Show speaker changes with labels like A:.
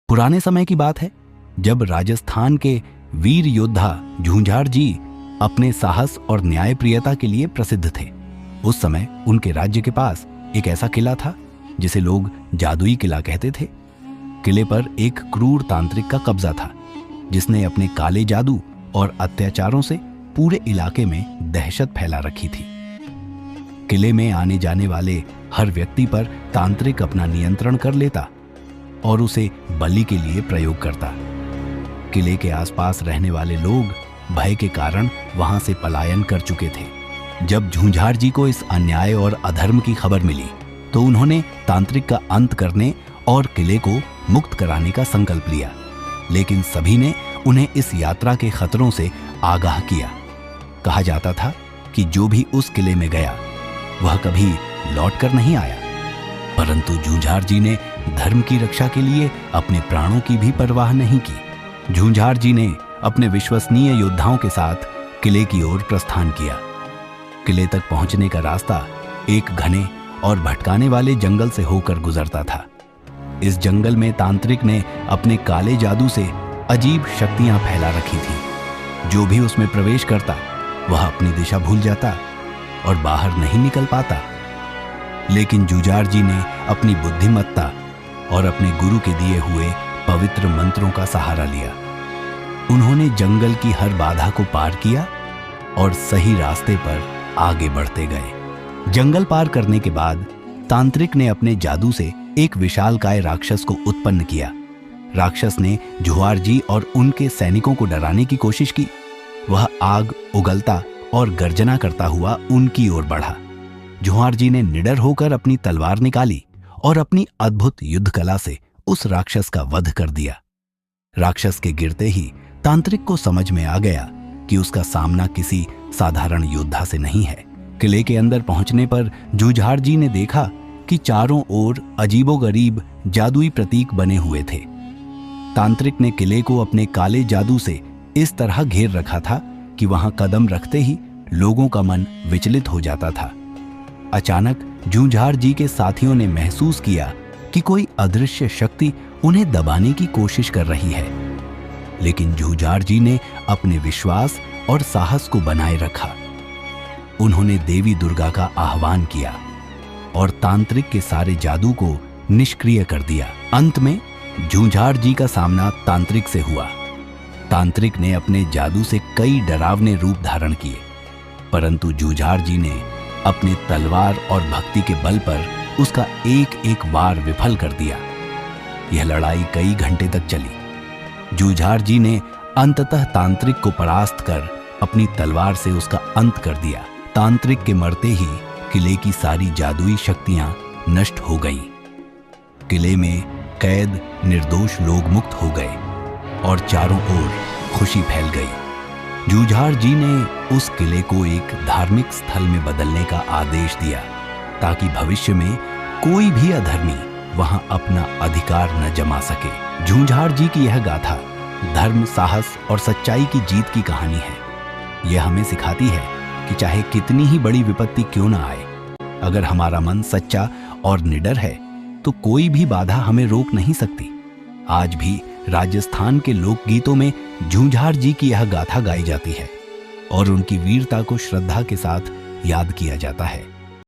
A: पुराने समय की बात है, जब राजस्थान के वीर योद्धा झूंझार जी अपने साहस और न्यायप्रियता के लिए प्रसिद्ध थे। उस समय उनके राज्य के पास एक ऐसा किला था जिसे लोग जादुई किला कहते थे। किले पर एक क्रूर तांत्रिक का कब्जा था, जिसने अपने काले जादू और अत्याचारों से पूरे इलाके में दहशत फैला रखी थी। किले में आने जाने वाले हर व्यक्ति पर तांत्रिक अपना नियंत्रण कर लेता और उसे बलि के लिए प्रयोग करता। किले के आसपास रहने वाले लोग भय के कारण वहां से पलायन कर चुके थे। जब झूंझार जी को इस अन्याय और अधर्म की खबर मिली तो उन्होंने तांत्रिक का अंत करने और किले को मुक्त कराने का संकल्प लिया, लेकिन सभी ने उन्हें इस यात्रा के खतरों से आगाह किया। कहा जाता था कि जो भी उस किले में गया वह कभी लौटकर नहीं आया, परंतु झूंझार जी ने धर्म की रक्षा के लिए अपने प्राणों की भी परवाह नहीं की। झूंझार जी ने अपने विश्वसनीय योद्धाओं के साथ किले की ओर प्रस्थान किया। किले तक पहुंचने का रास्ता एक घने और भटकाने वाले जंगल से होकर गुजरता था। इस जंगल में तांत्रिक ने अपने काले जादू से अजीब शक्तियां फैला रखी थी। जो भी उसमें प्रवेश करता वह अपनी दिशा भूल जाता और बाहर नहीं निकल पाता। लेकिन झूंझार जी ने अपनी बुद्धिमत्ता और अपने गुरु के दिए हुए पवित्र मंत्रों का सहारा लिया। उन्होंने जंगल की हर बाधा को पार किया और सही रास्ते पर आगे बढ़ते गए। जंगल पार करने के बाद तांत्रिक ने अपने जादू से एक विशालकाय राक्षस को उत्पन्न किया। राक्षस ने झूंझार जी और उनके सैनिकों को डराने की कोशिश की। वह आग उगलता और गर्जना करता हुआ उनकी ओर बढ़ा। झूंझार जी ने निडर होकर अपनी तलवार निकाली और अपनी अद्भुत युद्ध कला से उस राक्षस का वध कर दिया। राक्षस के गिरते ही तांत्रिक को समझ में आ गया कि उसका सामना किसी साधारण योद्धा से नहीं है। किले के अंदर पहुंचने पर झूंझार जी ने देखा कि चारों ओर अजीबोगरीब जादुई प्रतीक बने हुए थे। तांत्रिक ने किले को अपने काले जादू से इस तरह घेर रखा था कि वहां कदम रखते ही लोगों का मन विचलित हो जाता था। अचानक झूंझार जी के साथियों ने महसूस किया कि कोई अदृश्य शक्ति उन्हें दबाने की कोशिश कर रही है, लेकिन झूंझार जी ने अपने विश्वास और साहस को बनाए रखा। उन्होंने देवी दुर्गा का आह्वान किया और तांत्रिक के सारे जादू को निष्क्रिय कर दिया। अंत में झूंझार जी का सामना तांत्रिक से हुआ। तांत्रिक ने अपने जादू से कई डरावने रूप धारण किए, परंतु झूंझार जी ने अपने तलवार और भक्ति के बल पर उसका एक एक वार विफल कर दिया। यह लड़ाई कई घंटे तक चली। झूंझार जी ने अंततः तांत्रिक को परास्त कर अपनी तलवार से उसका अंत कर दिया। तांत्रिक के मरते ही किले की सारी जादुई शक्तियां नष्ट हो गईं। किले में कैद निर्दोष लोग मुक्त हो गए और चारों ओर खुशी फैल गई। झूंझार जी ने उस किले को एक धार्मिक स्थल में बदलने का आदेश दिया ताकि भविष्य में कोई भी अधर्मी वहां अपना अधिकार न जमा सके। झूंझार जी की यह गाथा धर्म, साहस और सच्चाई की जीत की कहानी है। यह हमें सिखाती है कि चाहे कितनी ही बड़ी विपत्ति क्यों न आए, अगर हमारा मन सच्चा और निडर है तो कोई भी बाधा हमें रोक नहीं सकती। आज भी राजस्थान के लोकगीतों में झूंझार जी की यह गाथा गाई जाती है और उनकी वीरता को श्रद्धा के साथ याद किया जाता है।